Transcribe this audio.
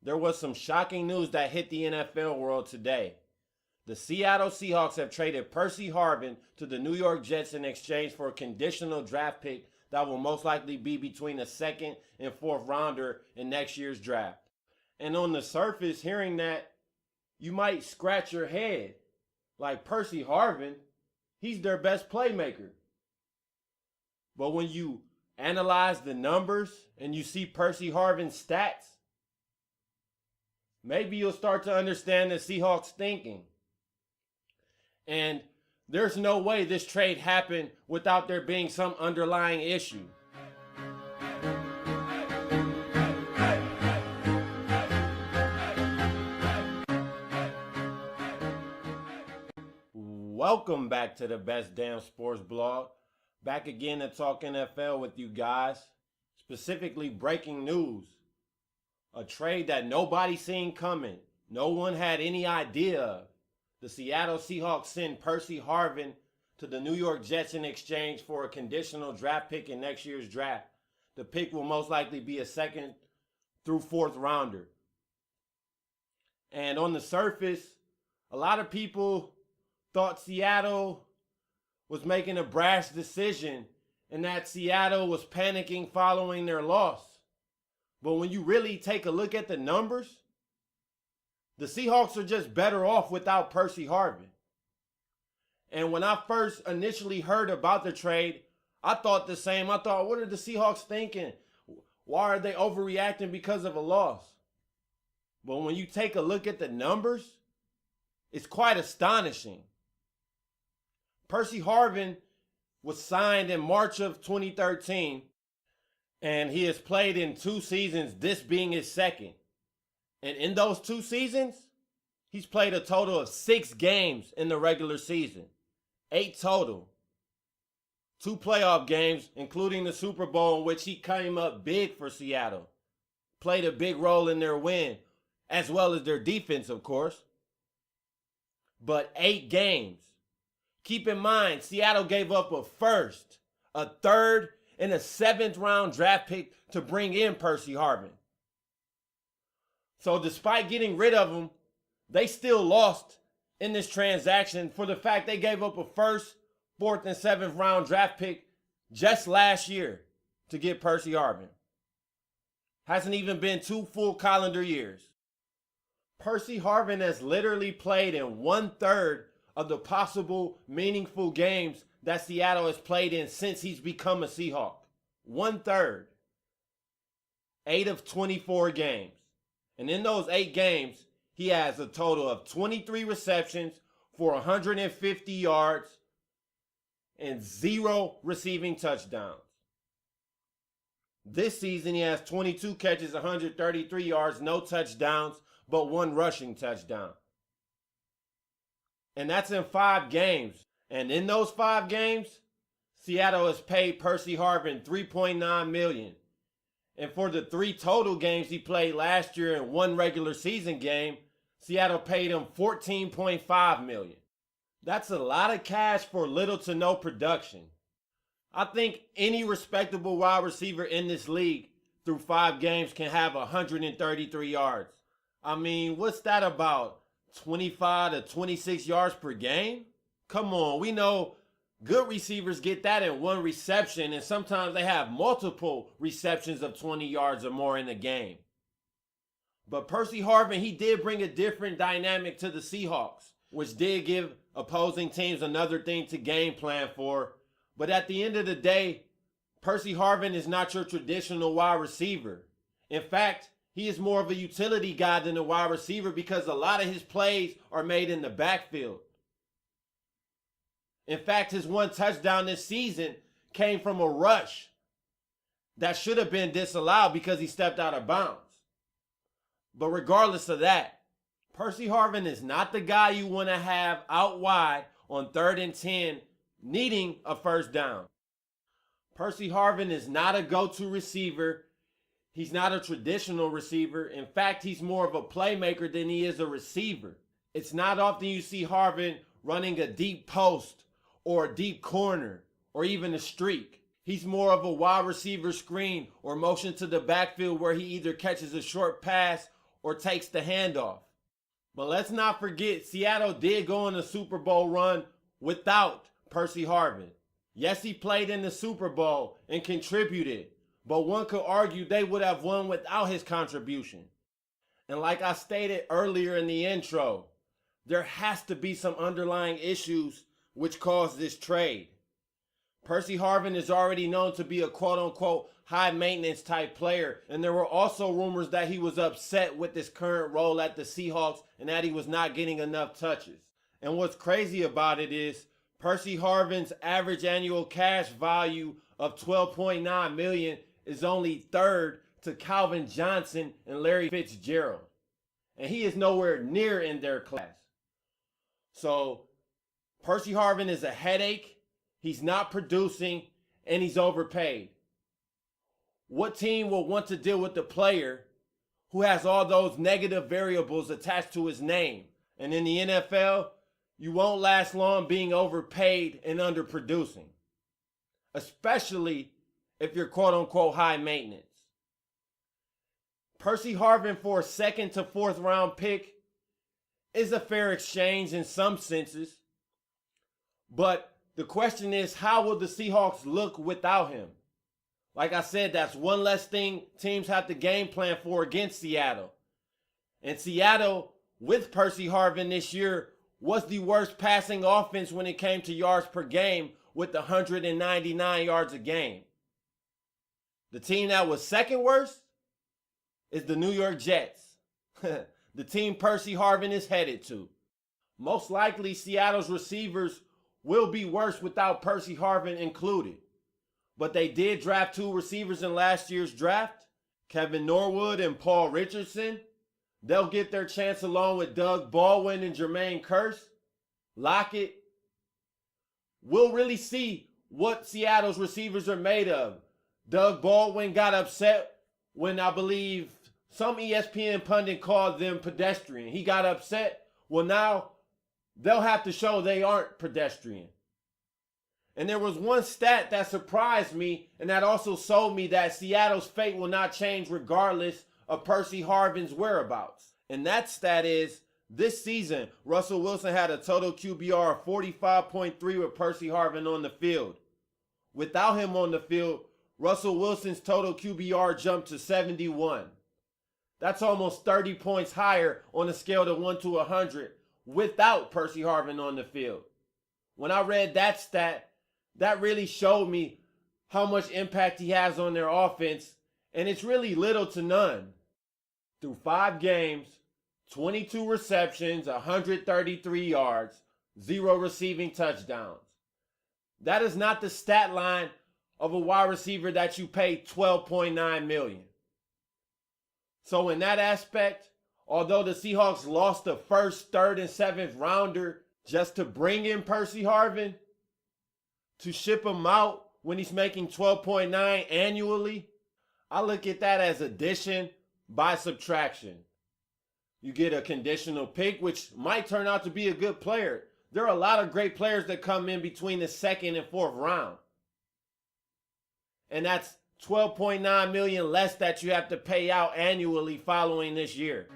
There was some shocking news that hit the NFL world today. The Seattle Seahawks have traded Percy Harvin to the New York Jets in exchange for a conditional draft pick that will most likely be between a second and fourth rounder in next year's draft. And on the surface, hearing that, you might scratch your head. Like Percy Harvin, he's their best playmaker. But when you analyze the numbers and you see Percy Harvin's stats, maybe you'll start to understand the Seahawks thinking. And there's no way this trade happened without there being some underlying issue. Welcome back to the Best Damn Sports Blog. Back again to talk NFL with you guys. Specifically breaking news. A trade that nobody seen coming. No one had any idea of. The Seattle Seahawks send Percy Harvin to the New York Jets in exchange for a conditional draft pick in next year's draft. The pick will most likely be a second through fourth rounder. And on the surface, a lot of people thought Seattle was making a brash decision and that Seattle was panicking following their loss. But when you really take a look at the numbers, the Seahawks are just better off without Percy Harvin. And when I first initially heard about the trade, I thought the same. I thought, what are the Seahawks thinking? Why are they overreacting because of a loss? But when you take a look at the numbers, it's quite astonishing. Percy Harvin was signed in March of 2013, and he has played in 2 seasons, this being his second. And in those 2 seasons, he's played a total of 6 games in the regular season. 8 total. 2 playoff games, including the Super Bowl, in which he came up big for Seattle. Played a big role in their win, as well as their defense, of course. But 8 games. Keep in mind, Seattle gave up a first, a third, and a 7th round draft pick to bring in Percy Harvin. So despite getting rid of him, they still lost in this transaction for the fact they gave up a first, 4th, and 7th round draft pick just last year to get Percy Harvin. Hasn't even been 2 full calendar years. Percy Harvin has literally played in 1/3 of the possible meaningful games that Seattle has played in since he's become a Seahawk. 1/3. 8 of 24 games. And in those 8 games, he has a total of 23 receptions for 150 yards and 0 receiving touchdowns. This season, he has 22 catches, 133 yards, no touchdowns, but 1 rushing touchdown. And that's in 5 games. And in those 5 games, Seattle has paid Percy Harvin $3.9 million. And for the 3 total games he played last year and 1 regular season game, Seattle paid him $14.5 million. That's a lot of cash for little to no production. I think any respectable wide receiver in this league through 5 games can have 133 yards. I mean, what's that about? 25 to 26 yards per game? Come on, we know good receivers get that in 1 reception, and sometimes they have multiple receptions of 20 yards or more in a game. But Percy Harvin, he did bring a different dynamic to the Seahawks, which did give opposing teams another thing to game plan for. But at the end of the day, Percy Harvin is not your traditional wide receiver. In fact, he is more of a utility guy than a wide receiver because a lot of his plays are made in the backfield. In fact, his 1 touchdown this season came from a rush that should have been disallowed because he stepped out of bounds. But regardless of that, Percy Harvin is not the guy you want to have out wide on 3rd and 10 needing a first down. Percy Harvin is not a go-to receiver. He's not a traditional receiver. In fact, he's more of a playmaker than he is a receiver. It's not often you see Harvin running a deep post or a deep corner or even a streak. He's more of a wide receiver screen or motion to the backfield where he either catches a short pass or takes the handoff. But let's not forget, Seattle did go on a Super Bowl run without Percy Harvin. Yes, he played in the Super Bowl and contributed, but one could argue they would have won without his contribution. And like I stated earlier in the intro, there has to be some underlying issues which caused this trade. Percy Harvin is already known to be a quote-unquote high-maintenance type player, and there were also rumors that he was upset with his current role at the Seahawks and that he was not getting enough touches. And what's crazy about it is Percy Harvin's average annual cash value of $12.9 million is only third to Calvin Johnson and Larry Fitzgerald. And he is nowhere near in their class. So Percy Harvin is a headache, he's not producing, and he's overpaid. What team will want to deal with the player who has all those negative variables attached to his name? And in the NFL, you won't last long being overpaid and underproducing, especially if you're quote-unquote high maintenance. Percy Harvin for a second to fourth round pick is a fair exchange in some senses, but the question is, how will the Seahawks look without him? Like I said, that's one less thing teams have to game plan for against Seattle. And Seattle, with Percy Harvin this year, was the worst passing offense when it came to yards per game with 199 yards a game. The team that was second worst is the New York Jets, the team Percy Harvin is headed to. Most likely, Seattle's receivers will be worse without Percy Harvin included. But they did draft two receivers in last year's draft, Kevin Norwood and Paul Richardson. They'll get their chance along with Doug Baldwin and Jermaine Kearse. Lockett. We'll really see what Seattle's receivers are made of. Doug Baldwin got upset when I believe some ESPN pundit called them pedestrian. He got upset. Well, now they'll have to show they aren't pedestrian. And there was one stat that surprised me, and that also sold me that Seattle's fate will not change regardless of Percy Harvin's whereabouts. And that stat is, this season, Russell Wilson had a total QBR of 45.3 with Percy Harvin on the field. Without him on the field, Russell Wilson's total QBR jumped to 71. That's almost 30 points higher on a scale of 1 to 100 without Percy Harvin on the field. When I read that stat, that really showed me how much impact he has on their offense, and it's really little to none. Through 5 games, 22 receptions, 133 yards, 0 receiving touchdowns. That is not the stat line of a wide receiver that you pay $12.9 million. So in that aspect, although the Seahawks lost the first, third, and seventh rounder just to bring in Percy Harvin, to ship him out when he's making $12.9 annually, I look at that as addition by subtraction. You get a conditional pick, which might turn out to be a good player. There are a lot of great players that come in between the second and fourth round. And that's $12.9 million less that you have to pay out annually following this year.